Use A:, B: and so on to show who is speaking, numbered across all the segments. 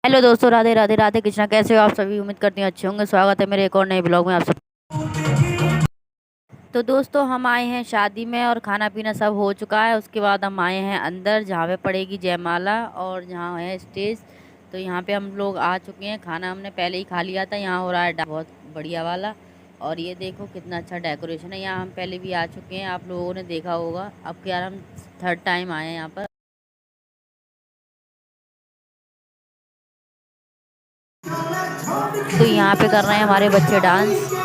A: Hello दोस्तों, राधे राधे राधे कृष्णा। कैसे हो आप सभी? उम्मीद करती हूँ अच्छे होंगे। स्वागत है मेरे एक और नए ब्लॉग में आप सब। तो दोस्तों, हम आए हैं शादी में और खाना पीना सब हो चुका है। उसके बाद हम आए हैं अंदर, जहाँ पे पड़ेगी जयमाला और जहाँ है स्टेज। तो यहाँ पे हम लोग आ चुके हैं। खाना हमने पहले ही खा लिया था। यहाँ हो रहा है बहुत बढ़िया वाला। और ये देखो कितना अच्छा डेकोरेशन है। यहाँ हम पहले भी आ चुके हैं, आप लोगों ने देखा होगा। अब क्या, हम थर्ड टाइम आए हैं यहाँ पर। तो यहाँ पे कर रहे हैं हमारे बच्चे डांस।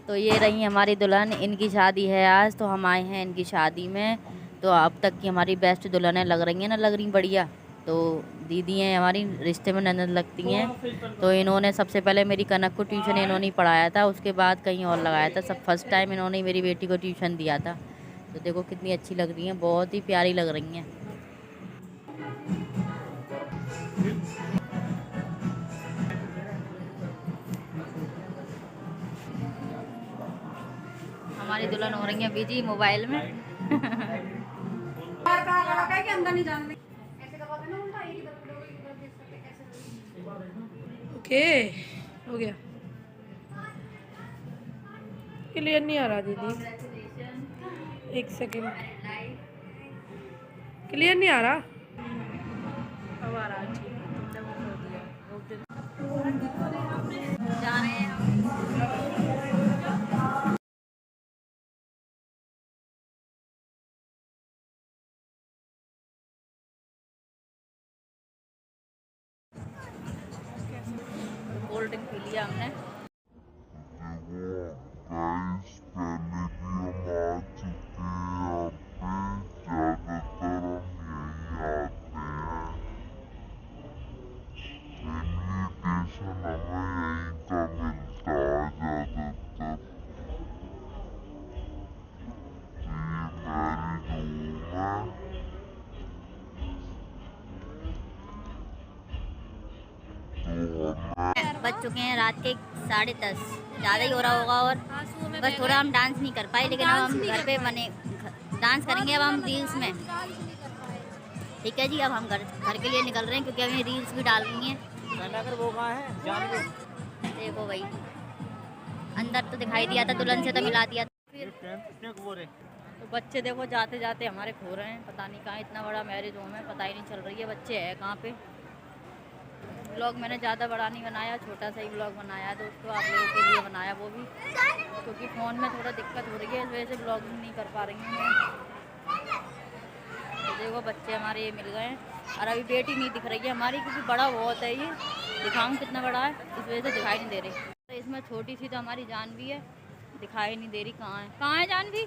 A: तो ये रही हमारी दुल्हन, इनकी शादी है आज, तो हम आए हैं इनकी शादी में। तो अब तक की हमारी बेस्ट दुल्हनें लग रही हैं ना, लग रही बढ़िया। तो दीदी हैं हमारी, रिश्ते में ननद लगती हैं। तो इन्होंने सबसे पहले मेरी कनक को ट्यूशन इन्होंने ही पढ़ाया था, उसके बाद कहीं और लगाया था। सब फर्स्ट टाइम इन्होंने ही मेरी बेटी को ट्यूशन दिया था। तो देखो कितनी अच्छी लग रही हैं, बहुत ही प्यारी लग रही हैं। हमारी दुल्हन हो रही है बिजी मोबाइल में।
B: ओके, हो गया। क्लियर नहीं आ रहा दीदी, एक सेकेंड। क्लियर नहीं आ रहा। अब आ रहा, ठीक है। तुमने वो कर दिया।
A: जा रहे हैं हम। कोल्ड ड्रिंक पी लिया हमने। बज चुके हैं रात के 10:30, ज़्यादा ही हो रहा होगा। और बस थोड़ा हम डांस नहीं कर पाए, लेकिन अब हम घर पे बने डांस करेंगे अब हम रील्स में। ठीक है जी, अब हम घर के लिए निकल रहे हैं, क्योंकि हमें रील्स भी डालनी है। वो कहाँ है? देखो भाई, अंदर तो दिखाई दिया था, दुल्हन से तो मिला दिया था। फिर तो बच्चे देखो जाते जाते हमारे खो रहे हैं, पता नहीं कहाँ। इतना बड़ा मैरिज होम है, पता ही नहीं चल रही है बच्चे है कहाँ पे। ब्लॉग मैंने ज़्यादा बड़ा नहीं बनाया, छोटा सा ही ब्लॉग बनाया दोस्तों, आप लोगों के लिए बनाया वो भी, क्योंकि फ़ोन में थोड़ा दिक्कत हो रही है, इस वजह से ब्लॉगिंग नहीं कर पा रही हूँ मैं। तो देखो बच्चे हमारे ये मिल गए हैं, और अभी बेटी नहीं दिख रही है हमारी, क्योंकि बड़ा बहुत है ये। दिखाऊँ कितना बड़ा है, इस वजह से दिखाई नहीं दे रही। तो इसमें छोटी सी तो हमारी जानवी है, दिखाई नहीं दे रही। कहाँ है जानवी?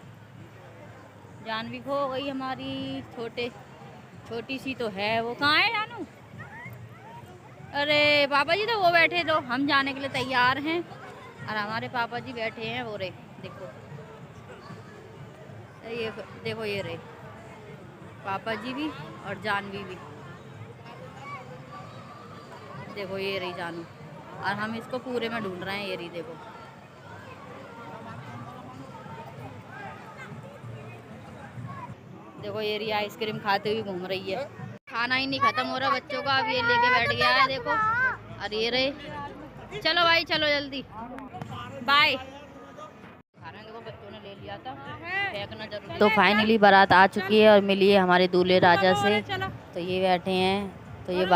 A: जानवी खो गई हमारी। छोटी सी तो है, वो कहाँ है जानू? अरे पापा जी तो वो बैठे, तो हम जाने के लिए तैयार हैं, और हमारे पापा जी बैठे हैं वो रे। देखो ये देखो, ये रे पापा जी भी और जानवी भी। देखो ये रही जानू, और हम इसको पूरे में ढूंढ रहे हैं। ये रही देखो। देखो ये रही आइसक्रीम खाते हुए घूम रही है। खाना ही नहीं खत्म हो रहा बच्चों का, अब ये लेके बैठ गया है देखो। और ये रहे, चलो भाई चलो जल्दी, बाय। देखो बच्चों ने ले लिया था, फेंकना जरूरी। तो फाइनली बारात आ चुकी है और मिली है हमारे दूल्हे राजा से। तो ये बैठे हैं, तो ये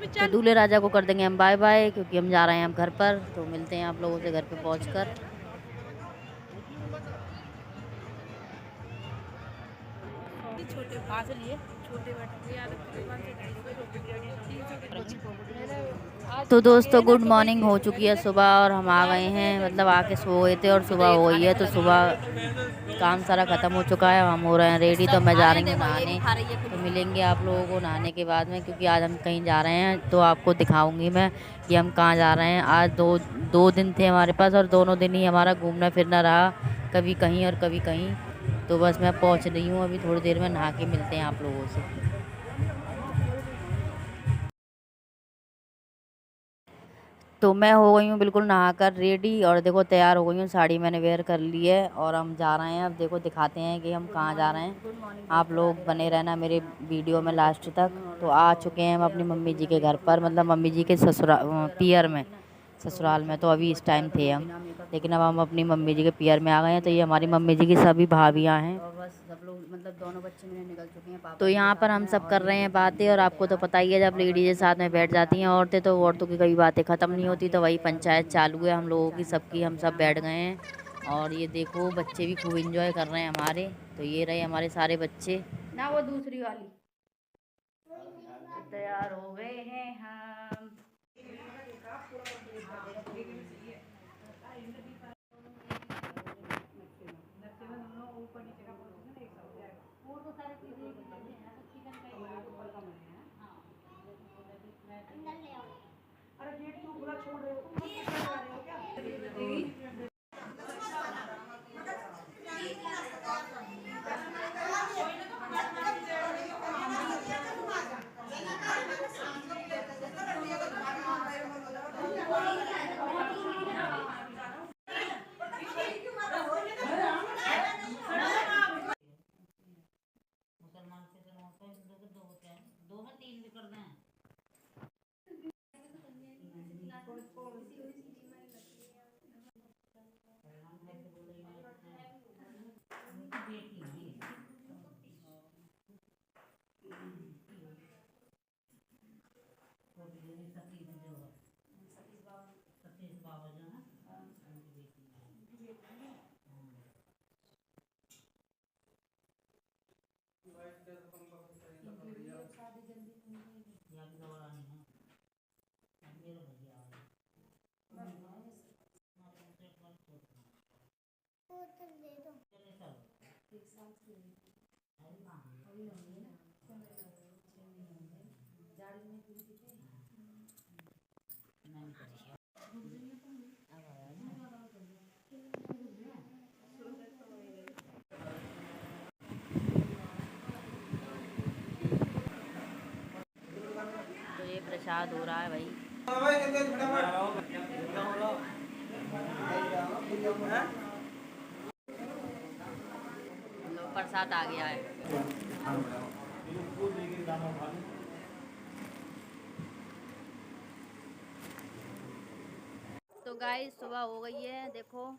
A: तो दूल्हे राजा को कर देंगे हम बाय बाय, क्योंकि हम जा रहे हैं अब घर पर। तो मिलते हैं आप लोगों से घर पे पहुंचकर। छोटे कहाँ से लिए?
B: छोटे बटन ये आदत तकरीबन से 250 रुपये
A: तो दोस्तों गुड मॉर्निंग हो चुकी है सुबह और हम आ गए हैं, मतलब आके सो गए थे और सुबह हो गई है। तो सुबह काम सारा ख़त्म हो चुका है, हम हो रहे हैं रेडी। तो मैं जा रही हूँ नहाने, तो मिलेंगे आप लोगों को नहाने के बाद में, क्योंकि आज हम कहीं जा रहे हैं तो आपको दिखाऊंगी मैं कि हम कहाँ जा रहे हैं। आज दो दिन थे हमारे पास और दोनों दिन ही हमारा घूमना फिरना रहा, कभी कहीं और कभी कहीं। तो बस मैं पहुँच रही हूँ, अभी थोड़ी देर में नहा के मिलते हैं आप लोगों से। तो मैं हो गई हूँ बिल्कुल नहाकर रेडी और देखो तैयार हो गई हूँ, साड़ी मैंने वेयर कर ली है और हम जा रहे हैं। अब देखो दिखाते हैं कि हम कहाँ जा रहे हैं। आप लोग बने रहना मेरे वीडियो में लास्ट तक। तो आ चुके हैं हम अपनी मम्मी जी के घर पर, मतलब मम्मी जी के पियर में, ससुराल में। तो अभी इस टाइम थे हम, लेकिन अब हम अपनी मम्मी जी के पियर में आ गए हैं। तो ये हमारी मम्मी जी की सभी भाभियाँ हैं और बस सब लोग, मतलब दोनों बच्चे मेरे निकल चुके हैं। तो यहाँ पर हम सब कर रहे हैं बातें, और आपको तो पता ही है जब लेडीज़ साथ में बैठ जाती हैं औरतें, तो औरतों की कई बातें ख़त्म नहीं होती। तो वही पंचायत चालू है हम लोगों की सबकी, हम सब बैठ गए हैं। और ये देखो बच्चे भी खूब इंजॉय कर रहे हैं हमारे। तो ये रहे हमारे सारे बच्चे ना, वो दूसरी वाली। तैयार हो गए हैं हम। तो ये प्रसाद हो रहा है भाई। लो प्रसाद आ गया है। तो गाइस सुबह हो गई है, देखो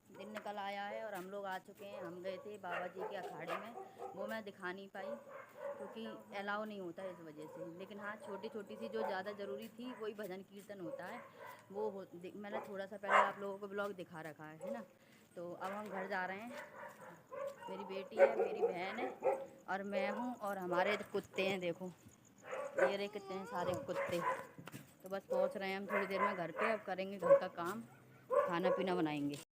A: दिन निकल आया है और हम लोग आ चुके हैं। हम गए थे बाबा जी के अखाड़े में, वो मैं दिखा नहीं पाई क्योंकि अलाउ नहीं होता है इस वजह से। लेकिन हाँ छोटी छोटी सी जो ज़्यादा ज़रूरी थी वही भजन कीर्तन होता है, वो मैंने थोड़ा सा पहले आप लोगों को ब्लॉग दिखा रखा है ना। तो अब हम घर जा रहे हैं। मेरी बेटी है, मेरी बहन है और मैं हूँ, और हमारे कुत्ते हैं देखो, ये रहे कितने हैं सारे कुत्ते। तो बस पहुँच रहे हैं हम थोड़ी देर में घर पे। अब करेंगे घर का काम, खाना पीना बनाएंगे।